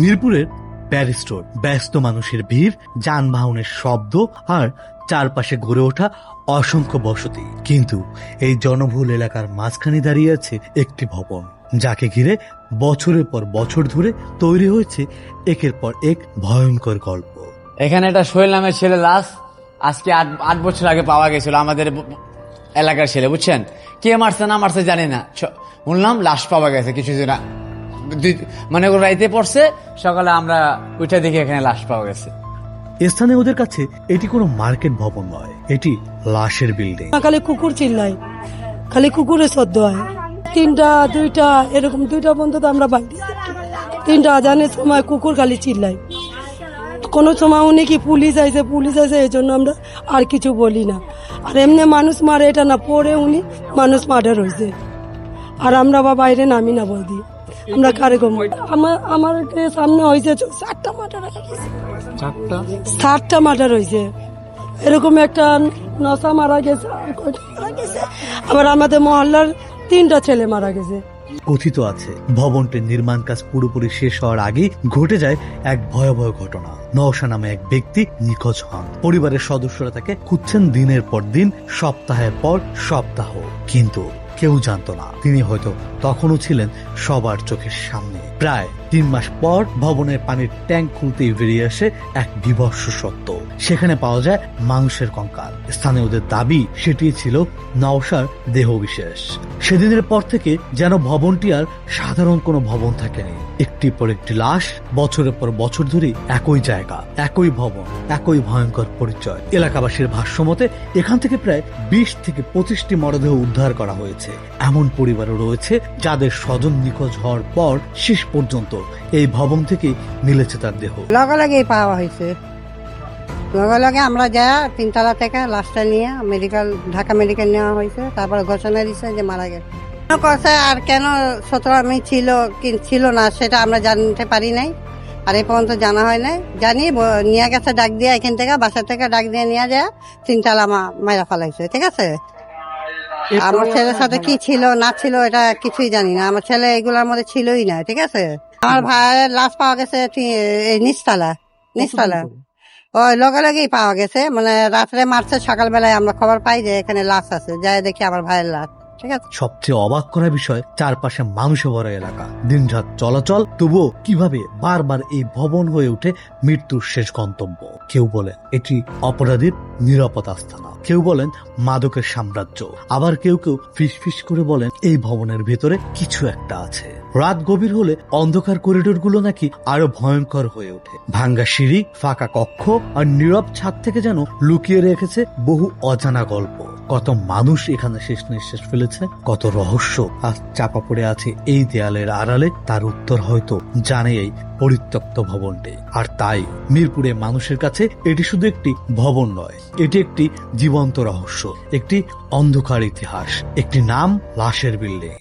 মিরপুরের Paris road, ব্যস্ত মানুষের ভিড়, যানবাহনের শব্দ আর চারপাশে গড়ে ওঠা অসংখ্য বসতি। কিন্তু এই জনবহুল এলাকার মাঝখানে দাঁড়িয়ে আছে একটি ভবন, যাকে ঘিরে বছরের পর বছর ধরে তৈরি হয়েছে একের পর এক ভয়ঙ্কর গল্প। এখানে একটা সোহেল নামের ছেলে লাশ আজকে আট বছর আগে পাওয়া গেছিল আমাদের এলাকার ছেলে, বুঝছেন? কে মারছে না মারছে জানি না, শুনলাম লাশ পাওয়া গেছে কিছুদিন মানে রাইতে পড়ছে, সকালে আমরা উঠে দেখি এখানে লাশ পাওয়া গেছে। স্থানীয়দের কাছে এটি কোনো মার্কেট ভবন নয়, এটি লাশের বিল্ডিং। খালি কুকুর চিল্লাই, খালি কুকুরের শব্দ হয়। 3টা 2টা এরকম 2টা পর্যন্ত তো আমরা বাড়ি 3টা আজানের সময় কুকুর খালি চিল্লাই। কোনো সময় উনি কি পুলিশ আইছে এই জন্য আমরা আর কিছু বলি না। আর এমনি মানুষ মারে এটা না, পরে উনি মানুষ মার্ডার হয়েছে আর আমরা বা বাইরে নামি না বল দিই আমরা কারে কম। আমার সামনে হয়েছে 7টা মার্ডার হয়েছে, 7টা মার্ডার হয়েছে। এরকম একটা নশা মারা গেছে, আর কয়টা মারা গেছে, আবার আমাদের মহল্লার 3টা ছেলে মারা গেছে। কথিত আছে ভবনটির নির্মাণ কাজ পুরোপুরি শেষ হওয়ার আগেই ঘটে যায় এক ভয়াবহ ঘটনা। নওশা নামে এক ব্যক্তি নিখোঁজ হন। পরিবারের সদস্যরা তাকে খুঁজছেন দিনের পর দিন, সপ্তাহের পর সপ্তাহ, কিন্তু কেউ জানতো না তিনি হয়তো তখনও ছিলেন সবার চোখের সামনে। প্রায় 3 মাস পর ভবনের পানির ট্যাঙ্ক খুলতেই বেরিয়ে আসে এক বিভৎস সত্য। সেখানে পাওয়া যায় মানুষের কঙ্কাল। স্থানীয়দের দাবি সেটি ছিল নওশার দেহবিশেষ। সেদিনের পর থেকে যেন ভবনটি আর সাধারণ কোনো ভবন থাকেনি। একটি পর একটি লাশ, বছরের পর বছর ধরে একই জায়গা, একই ভবন, একই ভয়ঙ্কর পরিচয়। এলাকাবাসীর ভাষ্যমতে এখান থেকে প্রায় 20 থেকে 25টি মরদেহ উদ্ধার করা হয়েছে। এমন পরিবারও রয়েছে যাদের স্বজন নিখোঁজ হওয়ার পর শেষ পর্যন্ত এই ভবন থেকে মিলেছে তার দেহ। লগে পাওয়া হয়েছে, লগে আমরা যা 3তলা থেকে লাশটা নিয়ে ঢাকা মেডিকেল নেওয়া হয়েছে। তারপরে ঘোষণা দিচ্ছে যে মারা গেছে। আর কেন 17 আমি ছিল না সেটা আমরা জানতে পারি নাই, আর এই পর্যন্ত জানা হয় নাই। জানি নিয়ে গেছে ডাক দিয়ে, এখান থেকে বাসা থেকে ডাক দিয়ে নিয়ে যায় 3তলা মাইরা ফেলাইছে। ঠিক আছে, আমার ছেলের সাথে কি ছিল না ছিল এটা কিছুই জানি না। আমার ছেলে এগুলোর মধ্যে ছিলই না। ঠিক আছে, আমার ভাইয়ের লাশ পাওয়া গেছে নিচতলা ওই লগেই পাওয়া গেছে। মানে রাত্রে মারছে, সকালবেলায় আমরা খবর পাই যে এখানে লাশ আছে, যাই দেখি আমার ভাইয়ের লাশ। ঠিক আছে, সবচেয়ে অবাক করা বিষয়, চারপাশে মানুষে ভরা এলাকা, দিনরাত চলাচল, তবুও কিভাবে বারবার এই ভবন হয়ে ওঠে মৃত্যুর শেষ গন্তব্য। কেউ বলেন এটি অপরাধীর নিরাপদ আস্তানা, কেউ বলেন মাদকের সাম্রাজ্য, আবার কেউ ফিসফিস করে বলেন এই ভবনের ভেতরে কিছু একটা আছে। রাত গভীর হলে অন্ধকার করিডোর গুলো নাকি আরো ভয়ঙ্কর হয়ে ওঠে। ভাঙ্গা সিঁড়ি, ফাঁকা কক্ষ আর নীরব ছাদ থেকে যেন লুকিয়ে রেখেছে বহু অজানা গল্প। কত মানুষ এখানে শেষ নিঃশ্বাস ফেলেছে, কত রহস্য আজ চাপা পড়ে আছে এই দেয়ালের আড়ালে, তার উত্তর হয়তো জানে এই পরিত্যক্ত ভবনটি। আর তাই মিরপুরে মানুষের কাছে এটি শুধু একটি ভবন নয়, এটি একটি জীবন্ত রহস্য, একটি অন্ধকার ইতিহাস, একটি নাম লাশের বিল্ডিং।